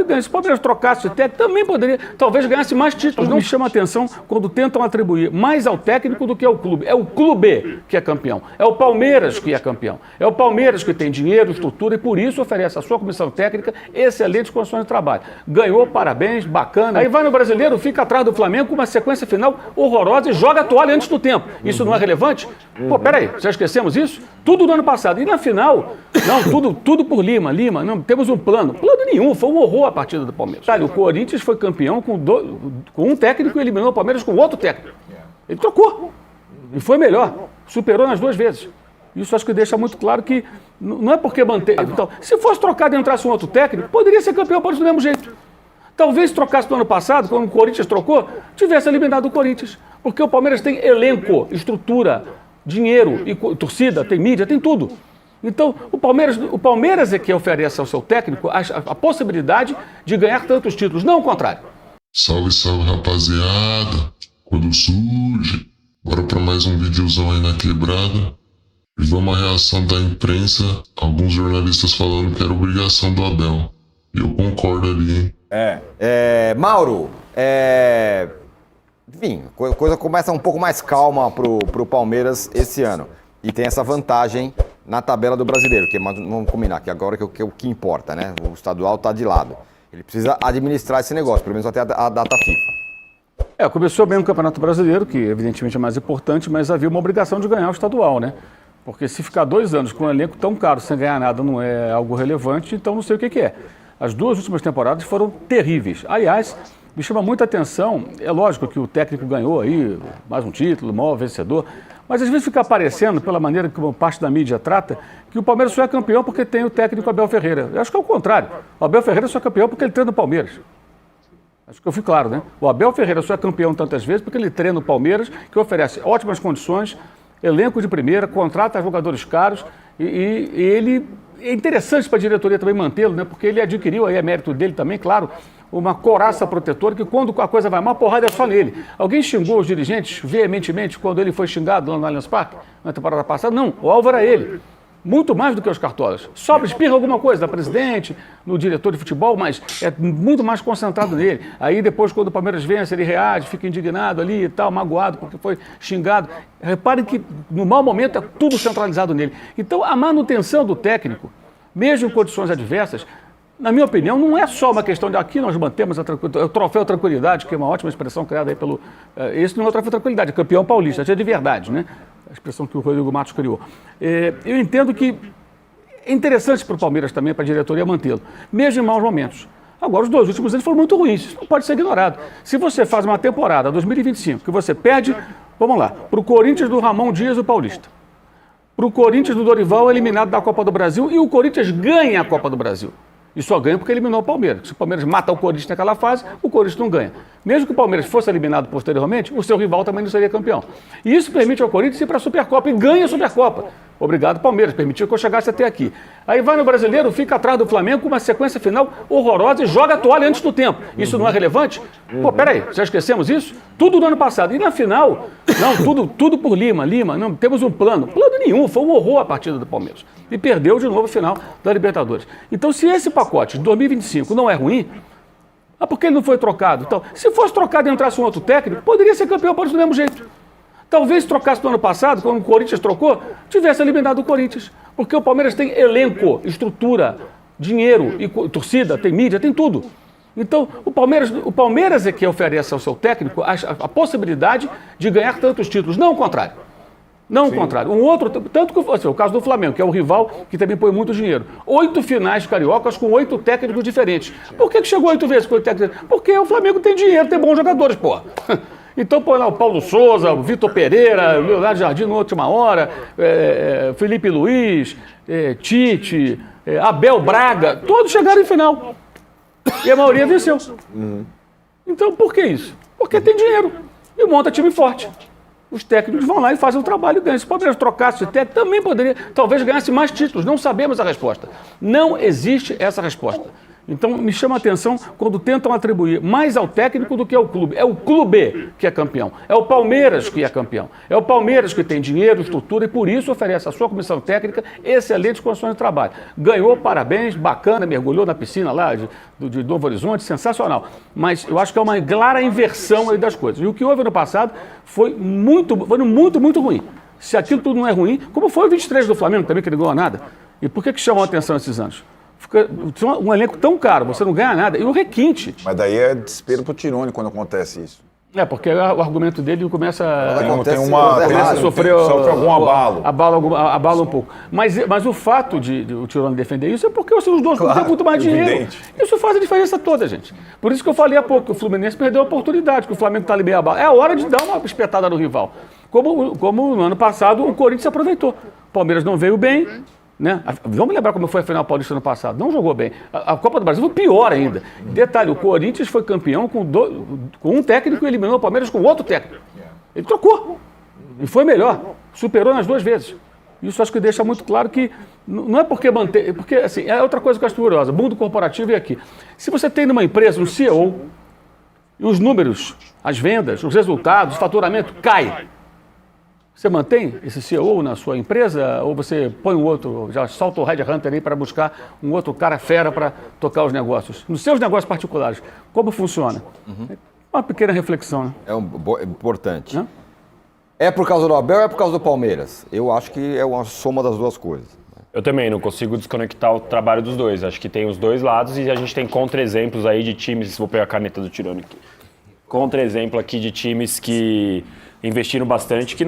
ganha. Se o Palmeiras trocasse de técnico, também poderia, talvez ganhasse mais títulos. Não me chama a atenção quando tentam atribuir mais ao técnico do que ao clube. É o clube que é campeão. É o Palmeiras que é campeão. É o Palmeiras que tem dinheiro, estrutura e por isso oferece à sua comissão técnica excelentes condições de trabalho. Ganhou, parabéns, bacana. Aí vai no Brasileiro, fica atrás do Flamengo com uma sequência final horrorosa e joga a toalha antes do tempo. Isso não é relevante? Pô, peraí, já esquecemos isso? Tudo no ano passado. E na final, não, tudo por Lima, não, temos um plano. Plano nenhum, foi um horror a partida do Palmeiras. O Corinthians foi campeão com um técnico e eliminou o Palmeiras com outro técnico. Ele trocou e foi melhor, superou nas duas vezes. Isso acho que deixa muito claro que não é porque manteve. Então, se fosse trocado e entrasse um outro técnico, poderia ser campeão do mesmo jeito. Talvez se trocasse no ano passado, quando o Corinthians trocou, tivesse eliminado o Corinthians. Porque o Palmeiras tem elenco, estrutura, dinheiro, e torcida, tem mídia, tem tudo. Então, o Palmeiras é que oferece ao seu técnico a possibilidade de ganhar tantos títulos, não o contrário. Salve, salve, rapaziada. Quando surge, bora pra mais um videozão aí na quebrada. E vamos à reação da imprensa, alguns jornalistas falando que era obrigação do Abel. E eu concordo ali, hein? Mauro, enfim, a coisa começa um pouco mais calma pro Palmeiras esse ano. E tem essa vantagem na tabela do Brasileiro, que vamos combinar, que agora que é o que importa, né? O estadual tá de lado. Ele precisa administrar esse negócio, pelo menos até a data FIFA. Começou bem o Campeonato Brasileiro, que evidentemente é mais importante, mas havia uma obrigação de ganhar o estadual, né? Porque se ficar 2 anos com um elenco tão caro sem ganhar nada não é algo relevante, então não sei o que é. As 2 últimas temporadas foram terríveis. Aliás, me chama muita atenção, é lógico que o técnico ganhou aí mais um título, o maior vencedor, mas às vezes fica aparecendo, pela maneira como parte da mídia trata, que o Palmeiras só é campeão porque tem o técnico Abel Ferreira. Eu acho que é o contrário. O Abel Ferreira só é campeão porque ele treina o Palmeiras. Acho que eu fui claro, né? O Abel Ferreira só é campeão tantas vezes porque ele treina o Palmeiras, que oferece ótimas condições, elenco de primeira, contrata jogadores caros e ele é interessante para a diretoria também mantê-lo, né? Porque ele adquiriu, aí é mérito dele também, claro, uma coraça protetora que quando a coisa vai mal, a porrada é só nele. Alguém xingou os dirigentes veementemente quando ele foi xingado lá no Allianz Parque, na temporada passada? Não, o alvo era ele. Muito mais do que os cartolas. Sobra, espirra alguma coisa da presidente, no diretor de futebol, mas é muito mais concentrado nele. Aí depois, quando o Palmeiras vence, ele reage, fica indignado ali e tal, magoado porque foi xingado. Reparem que no mau momento é tudo centralizado nele. Então a manutenção do técnico, mesmo em condições adversas, na minha opinião, não é só uma questão de aqui nós mantemos o troféu tranquilidade, que é uma ótima expressão criada aí pelo... Esse não é o troféu tranquilidade, é campeão paulista, é de verdade, né? A expressão que o Rodrigo Matos criou. Eu entendo que é interessante para o Palmeiras também, para a diretoria mantê-lo, mesmo em maus momentos. Agora, os 2 últimos anos foram muito ruins, isso não pode ser ignorado. Se você faz uma temporada 2025, que você perde, vamos lá, para o Corinthians do Ramon Dias, o paulista, para o Corinthians do Dorival, eliminado da Copa do Brasil, e o Corinthians ganha a Copa do Brasil. E só ganha porque eliminou o Palmeiras. Se o Palmeiras mata o Corinthians naquela fase, o Corinthians não ganha. Mesmo que o Palmeiras fosse eliminado posteriormente, o seu rival também não seria campeão. E isso permite ao Corinthians ir para a Supercopa e ganha a Supercopa. Obrigado, Palmeiras, permitiu que eu chegasse até aqui. Aí vai no Brasileiro, fica atrás do Flamengo com uma sequência final horrorosa e joga a toalha antes do tempo. Isso não é relevante? Pô, peraí, já esquecemos isso? Tudo no ano passado. E na final, não, tudo por Lima, não, temos um plano. Plano nenhum, foi um horror a partida do Palmeiras. E perdeu de novo a final da Libertadores. Então, se esse pacote de 2025 não é ruim, por que ele não foi trocado? Então, se fosse trocado e entrasse um outro técnico, poderia ser campeão do mesmo jeito. Talvez se trocasse no ano passado, quando o Corinthians trocou, tivesse eliminado o Corinthians. Porque o Palmeiras tem elenco, estrutura, dinheiro, e torcida, tem mídia, tem tudo. Então, o Palmeiras é que oferece ao seu técnico a possibilidade de ganhar tantos títulos, não o contrário. Não o contrário. Um outro, tanto que o caso do Flamengo, que é o rival que também põe muito dinheiro. 8 finais cariocas com 8 técnicos diferentes. Por que chegou 8 vezes com 8 técnicos? Porque o Flamengo tem dinheiro, tem bons jogadores, porra. Então põe lá o Paulo Souza, o Vitor Pereira, o Leonardo Jardim na última hora, Felipe Luiz, Tite, Abel Braga, todos chegaram em final. E a maioria venceu. Então por que isso? Porque tem dinheiro e monta time forte. Os técnicos vão lá e fazem o trabalho e ganham. Se o Palmeiras trocasse de técnico, também poderia, talvez ganhasse mais títulos. Não sabemos a resposta. Não existe essa resposta. Então, me chama a atenção quando tentam atribuir mais ao técnico do que ao clube. É o clube que é campeão. É o Palmeiras que é campeão. É o Palmeiras que tem dinheiro, estrutura e, por isso, oferece à sua comissão técnica excelentes condições de trabalho. Ganhou, parabéns, bacana, mergulhou na piscina lá de Novo Horizonte, sensacional. Mas eu acho que é uma clara inversão aí das coisas. E o que houve no passado foi muito ruim. Se aquilo tudo não é ruim, como foi o 23 do Flamengo também, que não ganhou nada. E por que chamou a atenção esses anos? Fica um elenco tão caro, você não ganha nada. E o requinte. Mas daí é desespero pro Tirone quando acontece isso. É, porque o argumento dele começa a sofre algum abalo. Abala um pouco. Mas o fato de o Tirone defender isso é porque os dois têm muito mais dinheiro. Evidente. Isso faz a diferença toda, gente. Por isso que eu falei há pouco que o Fluminense perdeu a oportunidade, que o Flamengo está ali meio abaixo. É a hora de dar uma espetada no rival. Como no ano passado o Corinthians aproveitou. O Palmeiras não veio bem. Né? Vamos lembrar como foi a final paulista no passado. Não jogou bem. A Copa do Brasil foi pior ainda. Detalhe, o Corinthians foi campeão com um técnico e eliminou o Palmeiras com outro técnico. Ele trocou. E foi melhor. Superou nas duas vezes. Isso acho que deixa muito claro que não é porque manter... Porque, assim, é outra coisa que eu acho curiosa. Mundo corporativo é aqui. Se você tem numa empresa um CEO e os números, as vendas, os resultados, o faturamento cai, você mantém esse CEO na sua empresa ou você põe um outro, já solta o Red Hunter aí para buscar um outro cara fera para tocar os negócios? Nos seus negócios particulares, como funciona? Uma pequena reflexão, né? É importante. É por causa do Abel ou é por causa do Palmeiras? Eu acho que é uma soma das duas coisas. Eu também não consigo desconectar o trabalho dos dois. Acho que tem os dois lados e a gente tem contra-exemplos aí de times, vou pegar a caneta do Tirone aqui, contra-exemplo aqui de times que investiram bastante, que